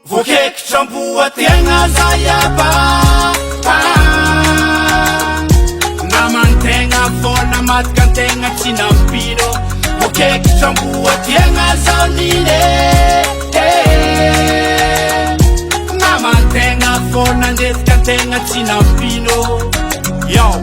Voakekitra amboategna zayaba namantegna vona matika antegna tsy nampino voakekitra amboategna zao nine namantegna vona andetika antegna tsy nampino yo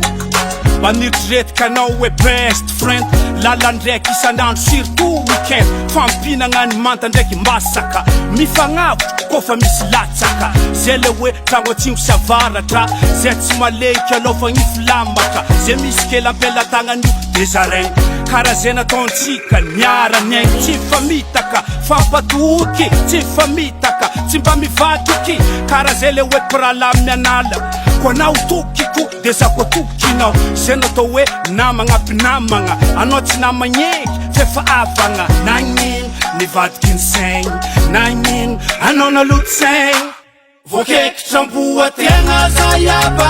manitretika anao hoe best friend lalandraiky isan'andro surtout weekend fampinagna ny manta ndraiky masaka mifagnavotro kofa misy latsaka zay le hoe tragno atsimo sy avaratra zay tsy maleky anao fa gnifilamatra zay misy kely ampelatagnan'io desareign karaha zay nataontsika niarany aigny tsy famitaka fampatoky tsy famitaka tsy mba mivadiky karaha zay le hoe piralamy mianala ko anao tokiko de za ko tokinao zay natao hoe namagna ampinamagna anao tsy namagneky fefa avagna nagnino nivadiky ny saigny nagnino anao naloto saigny voakekitra amboategna zayaba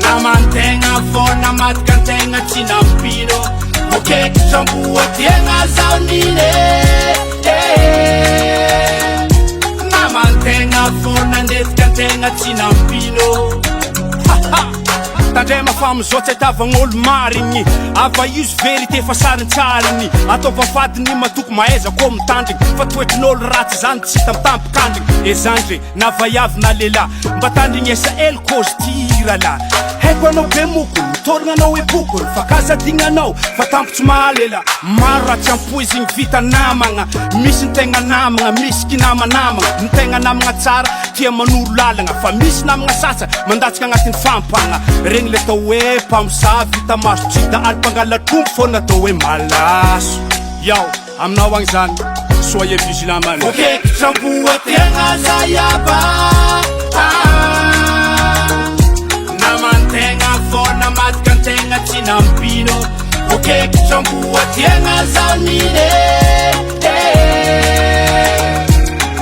namantegna vona matika antegna tsy nampino voakekitra amboategna zao nine namantegna vona andetika antegna tsy nampino tandrema fa amizao tsy ahitavagn'olo marigny ava izy verité fa sarintsariny ataova fadiny matoko mahaiza ko mitandrigny fa toetrin'olo ratsy zany tsy tamitampikandrigny ezandre na vaiavy na lehilahy mba tandrigny esa elo kozy tirala haiko anao be mokony mitorigna anao hoe bokony fa kazadignanao fa tampotsy mahalela maro ratsy ampoizigny vita namagna misy ny tegna namagna misy kinamanamagna ny tegna namagna tsara tia manoro lalagna fa misy namagna sasa mandatsika agnatin'ny fampagna regny le tao hoe mpamosavy vita maso tsy da alim-pangalatrompo fô natao hoe malaso yao aminao agny zany soyez vigilant mane voakekitra amboategna zayaba namantegna vona matika antegna tsy nampino voakekitra amboategna zao nine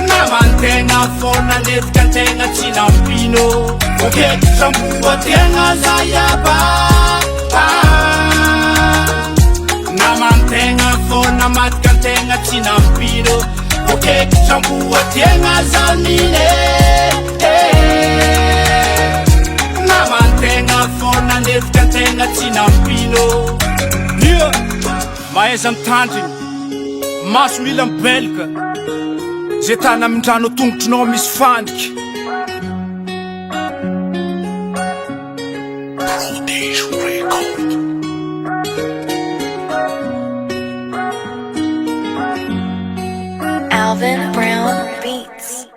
namantegna vona andetika antegna tsy nampino voakekitra amboategna zayaba namantegna vona matika antegna tsy nampino voakekitra amboategna zao nine namantegna vona andetika antegna tsy nampino nia mahaiza mitandrigny maso mila mibelaka zay tany amindrano tongotrinao misy fandriky Alvin Brown Beats.